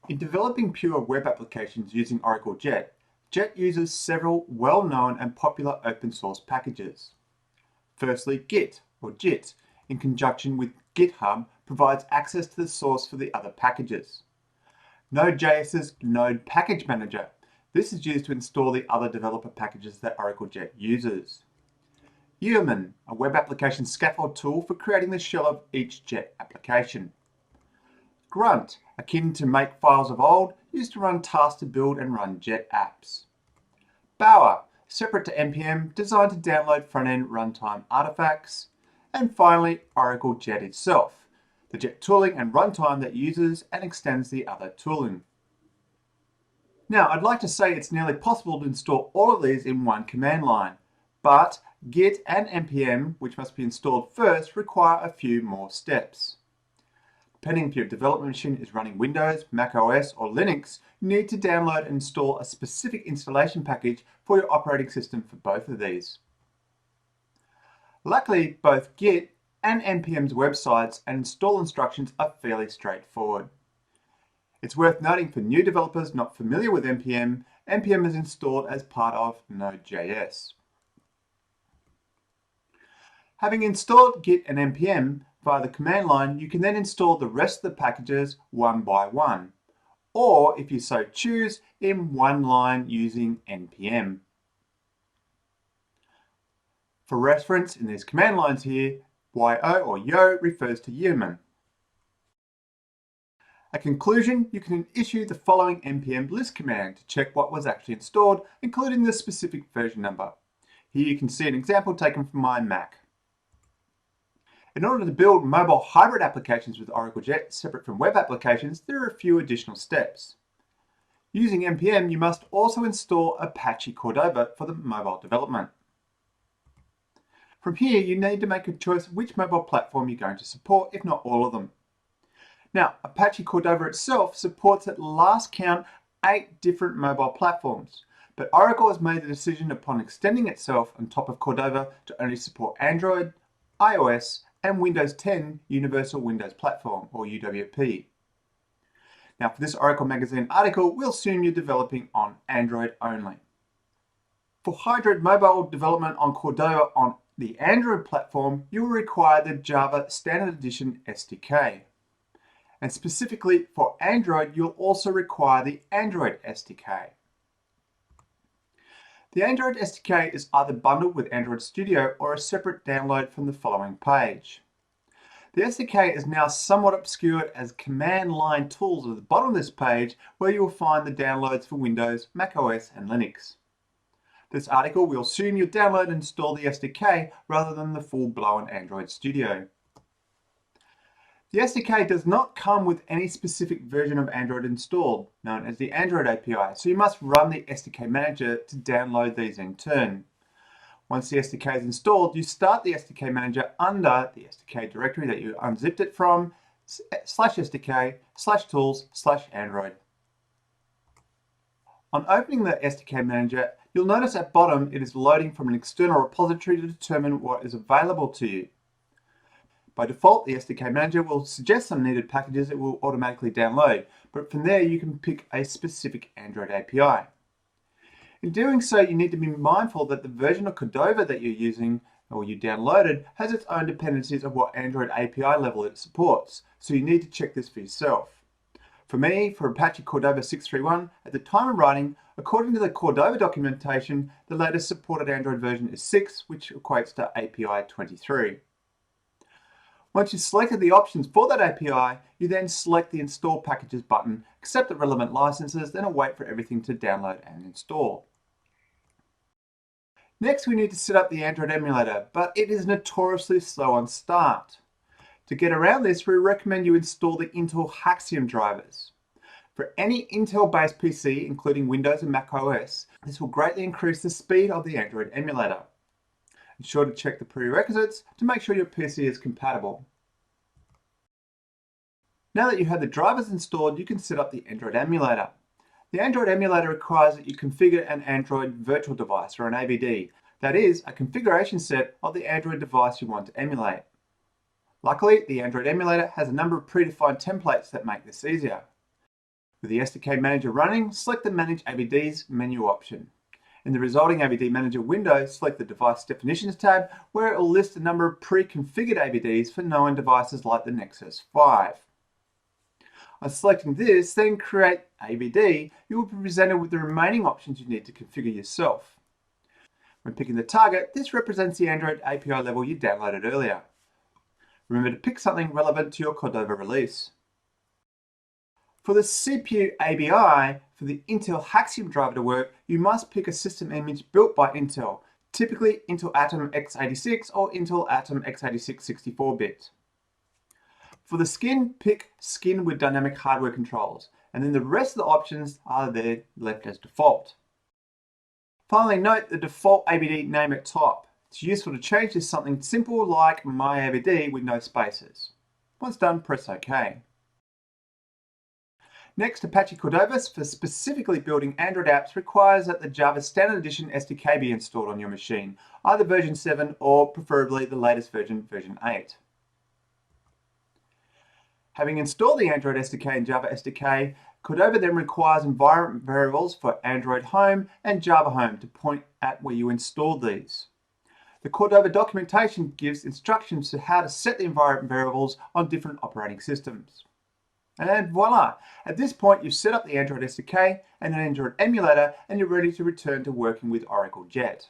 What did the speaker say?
In developing pure web applications using Oracle Jet, Jet uses several well-known and popular open source packages. Firstly, Git, or JIT, in conjunction with GitHub, provides access to the source for the other packages. Node.js's Node Package Manager. This is used to install the other developer packages that Oracle Jet uses. Yeoman, a web application scaffold tool for creating the shell of each Jet application. Grunt, akin to Makefiles of old, used to run tasks to build and run Jet apps. Bower, separate to npm, designed to download front-end runtime artifacts. And finally, Oracle Jet itself, the Jet tooling and runtime that uses and extends the other tooling. Now, I'd like to say it's nearly possible to install all of these in one command line, but Git and npm, which must be installed first, require a few more steps. Depending if your development machine is running Windows, Mac OS, or Linux, you need to download and install a specific installation package for your operating system for both of these. Luckily, both Git and npm's websites and install instructions are fairly straightforward. It's worth noting for new developers not familiar with npm, npm is installed as part of Node.js. Having installed Git and npm via the command line, you can then install the rest of the packages one by one, or if you so choose, in one line using npm. For reference, in these command lines here, yo or yo refers to Yeoman. At conclusion, you can issue the following npm list command to check what was actually installed, including the specific version number. Here you can see an example taken from my Mac. In order to build mobile hybrid applications with Oracle Jet separate from web applications, there are a few additional steps. Using npm, you must also install Apache Cordova for the mobile development. From here, you need to make a choice of which mobile platform you're going to support, if not all of them. Now, Apache Cordova itself supports at last count 8 different mobile platforms, but Oracle has made the decision upon extending itself on top of Cordova to only support Android, iOS, and Windows 10 Universal Windows Platform, or UWP. Now, for this Oracle Magazine article, we'll assume you're developing on Android only. For hybrid mobile development on Cordova on the Android platform, you will require the Java Standard Edition SDK. And specifically for Android, you'll also require the Android SDK. The Android SDK is either bundled with Android Studio or a separate download from the following page. The SDK is now somewhat obscured as command line tools at the bottom of this page, where you will find the downloads for Windows, Mac OS, and Linux. This article will assume you'll download and install the SDK rather than the full-blown Android Studio. The SDK does not come with any specific version of Android installed, known as the Android API, so you must run the SDK Manager to download these in turn. Once the SDK is installed, you start the SDK Manager under the SDK directory that you unzipped it from, /SDK/tools/Android. On opening the SDK Manager, you'll notice at bottom it is loading from an external repository to determine what is available to you. By default, the SDK Manager will suggest some needed packages it will automatically download, but from there you can pick a specific Android API. In doing so, you need to be mindful that the version of Cordova that you're using or you downloaded has its own dependencies of what Android API level it supports, so you need to check this for yourself. For me, for Apache Cordova 6.3.1, at the time of writing, according to the Cordova documentation, the latest supported Android version is 6, which equates to API 23. Once you've selected the options for that API, you then select the Install Packages button, accept the relevant licenses, then await for everything to download and install. Next, we need to set up the Android emulator, but it is notoriously slow on start. To get around this, we recommend you install the Intel Haxium drivers. For any Intel-based PC, including Windows and Mac OS, this will greatly increase the speed of the Android emulator. Ensure to check the prerequisites to make sure your PC is compatible. Now that you have the drivers installed, you can set up the Android emulator. The Android emulator requires that you configure an Android virtual device, or an AVD. That is, a configuration set of the Android device you want to emulate. Luckily, the Android emulator has a number of predefined templates that make this easier. With the SDK Manager running, select the Manage AVDs menu option. In the resulting AVD Manager window, select the Device Definitions tab, where it will list a number of pre-configured AVDs for known devices like the Nexus 5. On selecting this, then Create AVD, you will be presented with the remaining options you need to configure yourself. When picking the target, this represents the Android API level you downloaded earlier. Remember to pick something relevant to your Cordova release. For the CPU ABI, for the Intel Haxium driver to work, you must pick a system image built by Intel, typically Intel Atom x86 or Intel Atom x86 64-bit. For the skin, pick skin with dynamic hardware controls, and then the rest of the options are there left as default. Finally, note the default AVD name at top. It's useful to change to something simple like My AVD with no spaces. Once done, press OK. Next, Apache Cordova for specifically building Android apps requires that the Java Standard Edition SDK be installed on your machine, either version 7 or preferably the latest version, version 8. Having installed the Android SDK and Java SDK, Cordova then requires environment variables for Android Home and Java Home to point at where you installed these. The Cordova documentation gives instructions to how to set the environment variables on different operating systems. And voila! At this point, you've set up the Android SDK and an Android emulator, and you're ready to return to working with Oracle Jet.